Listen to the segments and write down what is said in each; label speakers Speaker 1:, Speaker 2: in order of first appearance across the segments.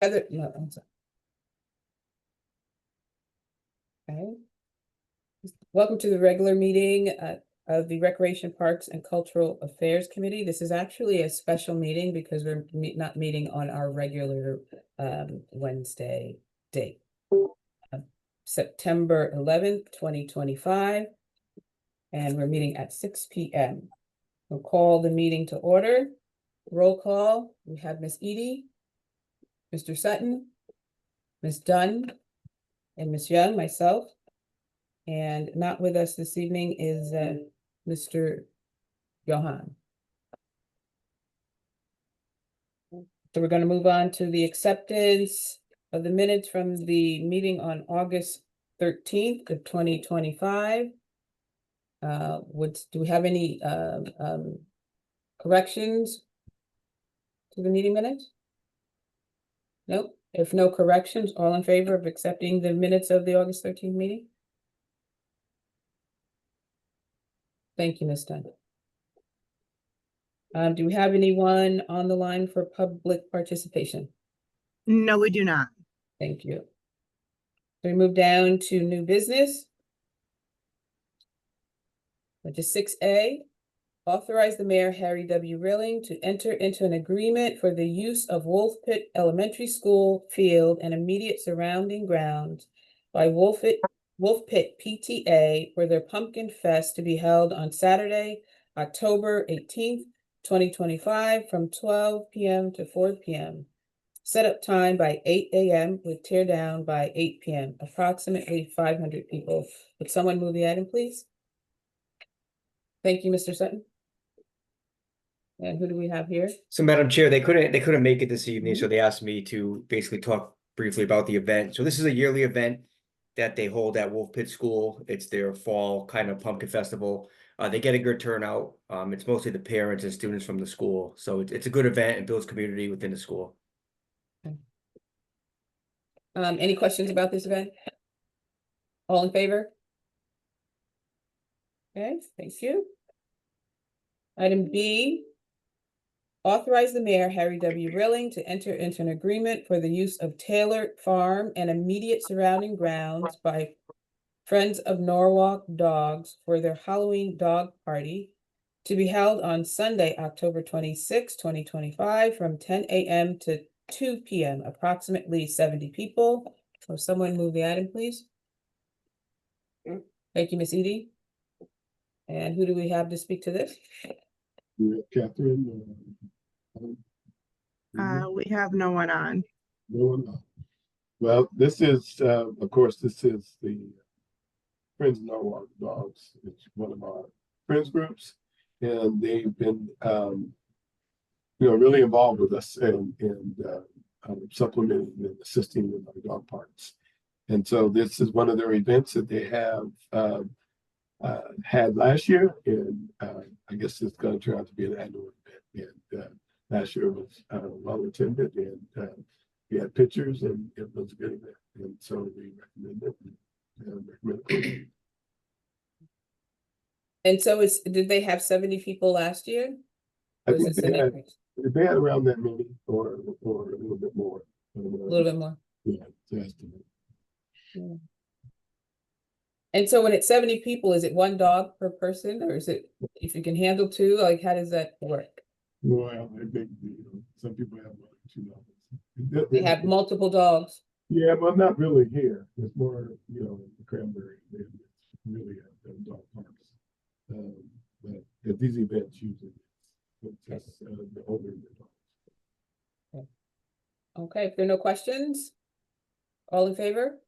Speaker 1: Heather, no, I'm sorry. Okay. Welcome to the regular meeting of the Recreation Parks and Cultural Affairs Committee. This is actually a special meeting because we're not meeting on our regular Wednesday date. September 11th, 2025. And we're meeting at 6 p.m. We'll call the meeting to order. Roll call. We have Miss Edie, Mr. Sutton, Miss Dunn, and Miss Young, myself. And not with us this evening is Mr. Johan. So we're going to move on to the acceptance of the minutes from the meeting on August 13th of 2025. Do we have any corrections to the meeting minutes? Nope. If no corrections, all in favor of accepting the minutes of the August 13th meeting? Thank you, Ms. Dunn. Do we have anyone on the line for public participation?
Speaker 2: No, we do not.
Speaker 1: Thank you. We move down to new business. Which is 6A, authorize the mayor, Harry W. Rilling, to enter into an agreement for the use of Wolf Pit Elementary School field and immediate surrounding grounds by Wolf Pit PTA for their Pumpkin Fest to be held on Saturday, October 18th, 2025 from 12 p.m. to 4 p.m. Setup time by 8 a.m. with tear down by 8 p.m. Approximately 500 people. Would someone move the item, please? Thank you, Mr. Sutton. And who do we have here?
Speaker 3: So, Madam Chair, they couldn't make it this evening, so they asked me to basically talk briefly about the event. So this is a yearly event that they hold at Wolf Pit School. It's their fall kind of pumpkin festival. They get a good turnout. It's mostly the parents and students from the school. So it's a good event and builds community within the school.
Speaker 1: Okay. Any questions about this event? All in favor? Okay, thank you. Item B, authorize the mayor, Harry W. Rilling, to enter into an agreement for the use of Taylor Farm and immediate surrounding grounds by Friends of Norwalk Dogs for their Halloween dog party to be held on Sunday, October 26, 2025 from 10 a.m. to 2 p.m. Approximately 70 people. Will someone move the item, please? Thank you, Ms. Edie. And who do we have to speak to this?
Speaker 4: Catherine.
Speaker 2: We have no one on.
Speaker 4: No one on. Well, this is, of course, this is the Friends of Norwalk Dogs. It's one of our friends groups, and they've been, really involved with us and supplementing and assisting with our dog parks. And so this is one of their events that they have had last year, and I guess it's going to turn out to be an annual event. And last year was well attended, and we had pictures, and it was a good event. And so we recommend it.
Speaker 1: And so did they have 70 people last year?
Speaker 4: I think they had around that many, or a little bit more.
Speaker 1: A little bit more.
Speaker 4: Yeah, to estimate.
Speaker 1: Yeah. And so when it's 70 people, is it one dog per person, or is it, if you can handle two, like how does that work?
Speaker 4: Well, I think some people have 1 or 2 dogs.
Speaker 1: They have multiple dogs.
Speaker 4: Yeah, but not really here. It's more, the Cranberry. It's really a dog parks. But at these events, usually it's just the owner of the dogs.
Speaker 1: Okay, if there are no questions, all in favor?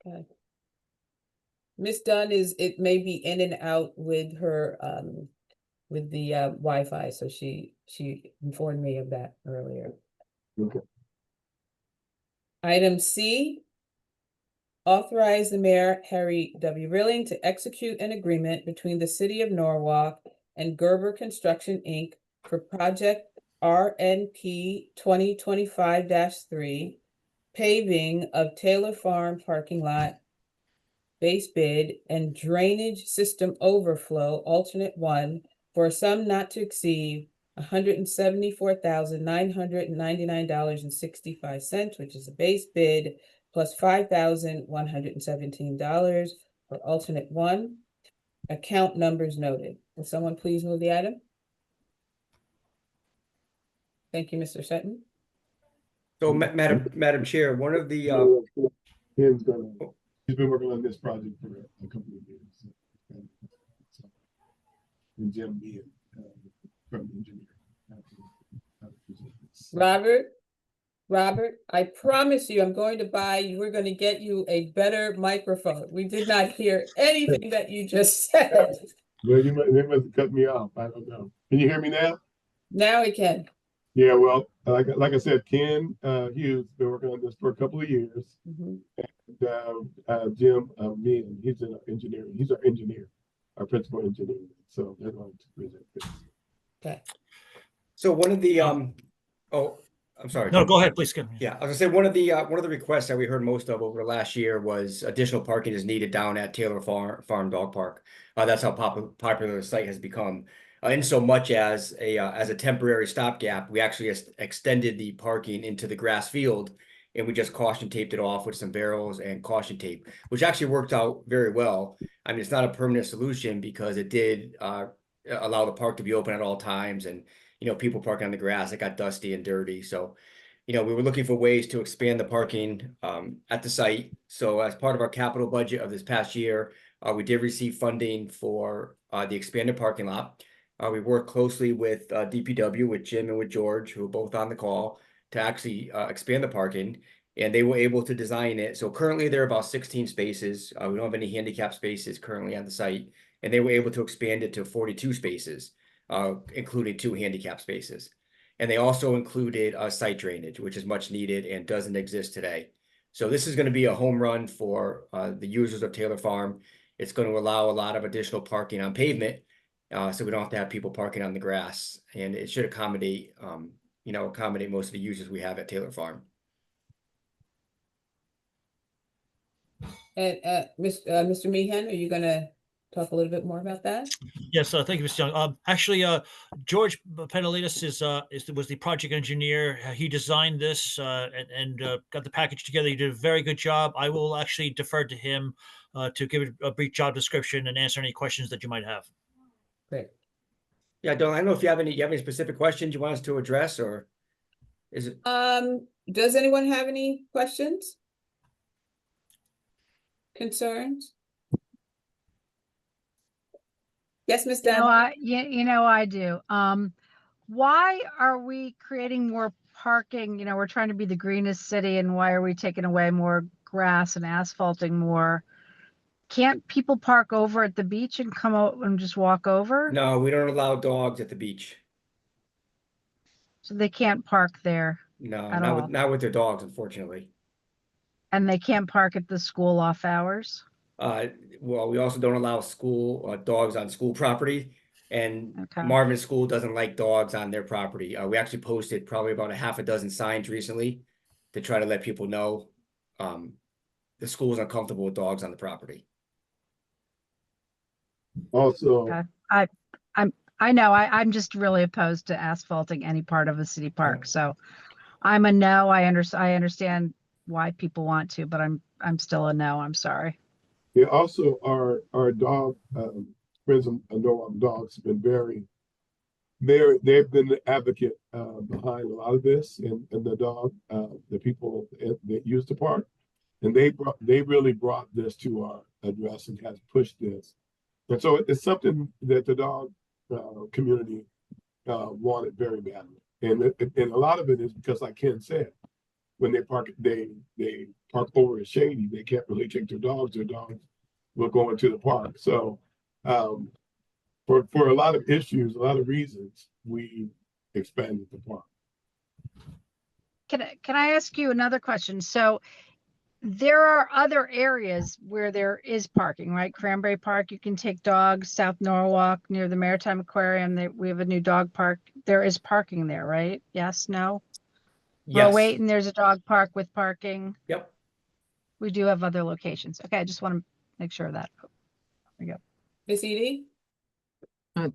Speaker 1: Okay. Ms. Dunn it may be in and out with her with the Wi-Fi, so she informed me of that earlier.
Speaker 4: Okay.
Speaker 1: Item C, authorize the mayor, Harry W. Rilling, to execute an agreement between the city of Norwalk and Gerber Construction, Inc. for project RNP 2025-3, paving of Taylor Farm parking lot, base bid, and drainage system overflow alternate 1 for a sum not to exceed $174,999.65, which is a base bid, plus $5,117 for alternate one. Account numbers noted. Will someone please move the item? Thank you, Mr. Sutton.
Speaker 3: So, Madam Chair, one of the,
Speaker 4: Ken's he's been working on this project for a couple of years. And Jim Bean, from the engineer.
Speaker 1: Robert, I promise you, I'm going to buy you, we're going to get you a better microphone. We did not hear anything that you just said.
Speaker 4: Well, they must have cut me off. I don't know. Can you hear me now?
Speaker 1: Now we can.
Speaker 4: Yeah, well, like I said, Ken Hughes been working on this for a couple of years.
Speaker 1: Mhm.
Speaker 4: And Jim Meehan, he's an engineer. He's our engineer, our principal engineer. So they're going to present this.
Speaker 1: Okay.
Speaker 3: so one of the, oh, I'm sorry.
Speaker 5: No, go ahead, please. Go ahead.
Speaker 3: Yeah, I was gonna say one of the requests that we heard most of over the last year was additional parking is needed down at Taylor Farm Dog Park. That's how popular the site has become. In so much as a temporary stopgap, we actually extended the parking into the grass field, and we just caution taped it off with some barrels and caution tape, which actually worked out very well. I mean, it's not a permanent solution because it did allow the park to be open at all times, and people parking on the grass, it got dusty and dirty. So, we were looking for ways to expand the parking at the site. So as part of our capital budget of this past year, we did receive funding for the expanded parking lot. We worked closely with DPW, with Jim and with George, who are both on the call, to actually expand the parking, and they were able to design it. So currently there are about 16 spaces. We don't have any handicap spaces currently on the site, and they were able to expand it to 42 spaces, including 2 handicap spaces. And they also included site drainage, which is much needed and doesn't exist today. So this is going to be a home run for the users of Taylor Farm. It's going to allow a lot of additional parking on pavement, so we don't have to have people parking on the grass, and it should accommodate most of the users we have at Taylor Farm.
Speaker 1: And Mr. Meehan, are you gonna talk a little bit more about that?
Speaker 5: Yes, thank you, Mr. Young. Actually, George Penelides was the project engineer. He designed this and got the package together. He did a very good job. I will actually defer to him to give a brief job description and answer any questions that you might have.
Speaker 1: Great.
Speaker 3: Yeah, Don, I don't know if you have any specific questions you want us to address, or is it?
Speaker 1: Does anyone have any questions? Concerns? Yes, Ms. Dunn.
Speaker 6: I do. Why are we creating more parking? We're trying to be the greenest city, and why are we taking away more grass and asphalting more? Can't people park over at the beach and come out and just walk over?
Speaker 3: No, we don't allow dogs at the beach.
Speaker 6: So they can't park there,
Speaker 3: No,
Speaker 6: At all.
Speaker 3: not with their dogs, unfortunately.
Speaker 6: and they can't park at the school off hours?
Speaker 3: Well, we also don't allow school dogs on school property, and
Speaker 6: Okay.
Speaker 3: Marvin School doesn't like dogs on their property. We actually posted probably about a half a dozen signs recently to try to let people know the school is uncomfortable with dogs on the property.
Speaker 4: Also,
Speaker 6: Okay. I know I'm just really opposed to asphalting any part of a city park. So I'm a no. I understand why people want to, but I'm still a no. I'm sorry.
Speaker 4: yeah, also our dog friends of Norwalk Dogs have been they've been the advocate behind a lot of this, and the dog the people that use the park, and they really brought this to our address and has pushed this, and so it's something that the dog community wanted very badly, and a lot of it is because, like Ken said, when they park over at Shady, they can't really take their dogs will go into the park. So for a lot of issues, a lot of reasons, we expanded the park.
Speaker 6: Can I ask you another question? So there are other areas where there is parking, right? Cranberry Park, you can take dogs. South Norwalk near the Maritime Aquarium, we have a new dog park. There is parking there, right? Yes, no?
Speaker 3: Yes.
Speaker 6: Wait, and there's a dog park with parking.
Speaker 3: Yep.
Speaker 6: We do have other locations. Okay, I just want to make sure of that. There we go.
Speaker 1: Ms. Edie?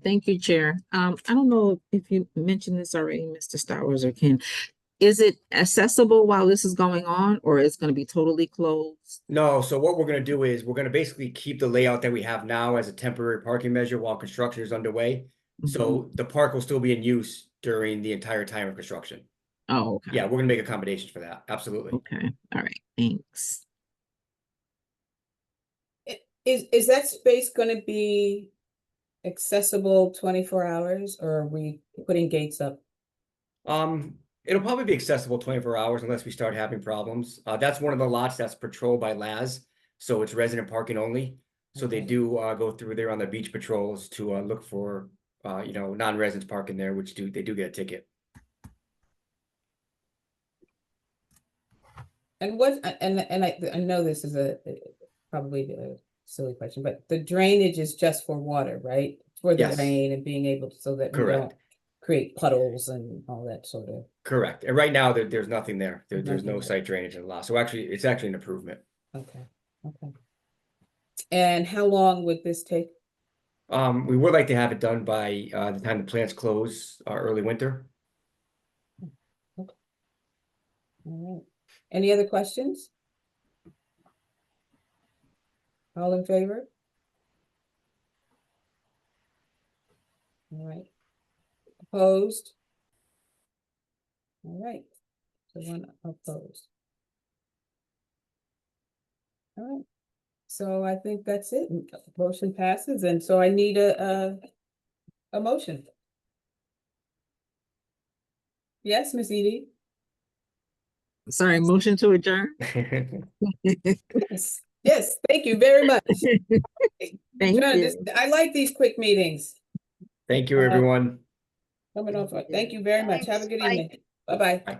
Speaker 7: Thank you, Chair. I don't know if you mentioned this already, Mr. Stowers or Ken. Is it accessible while this is going on, or is it going to be totally closed?
Speaker 3: No, so what we're gonna do is we're gonna basically keep the layout that we have now as a temporary parking measure while construction is underway. So the park will still be in use during the entire time of construction.
Speaker 7: Oh, okay.
Speaker 3: Yeah, we're gonna make accommodations for that, absolutely.
Speaker 7: Okay, all right, thanks.
Speaker 1: Is that space gonna be accessible 24 hours, or are we putting gates up?
Speaker 3: It'll probably be accessible 24 hours unless we start having problems. That's one of the lots that's patrolled by LAS, so it's resident parking only. So they
Speaker 1: Okay.
Speaker 3: do go through there on the beach patrols to look for non-residents parking there, which they do get a ticket.
Speaker 1: And I know this is probably a silly question, but the drainage is just for water, right? For the
Speaker 3: Yes.
Speaker 1: rain and being able so that we don't
Speaker 3: Correct.
Speaker 1: create puddles and all that sort of.
Speaker 3: Correct. And right now there's nothing there. There's
Speaker 1: Nothing
Speaker 3: no
Speaker 1: there.
Speaker 3: site drainage in the lot. So actually, it's actually an improvement.
Speaker 1: Okay, okay. And how long would this take?
Speaker 3: We would like to have it done by the time the plants close, early winter.
Speaker 1: All right. Any other questions? All in favor? All right. Opposed? All right. So one opposed. All right. So I think that's it. Motion passes, and so I need a motion. Yes, Ms. Edie?
Speaker 7: Sorry, motion to adjourn?
Speaker 1: Yes, yes, thank you very much.
Speaker 7: Thank
Speaker 1: John,
Speaker 7: you.
Speaker 1: I like these quick meetings.
Speaker 3: Thank you, everyone.
Speaker 1: Coming off, thank you very much. Have a good
Speaker 6: Thanks. Bye.
Speaker 1: evening. Bye-bye.
Speaker 3: Bye.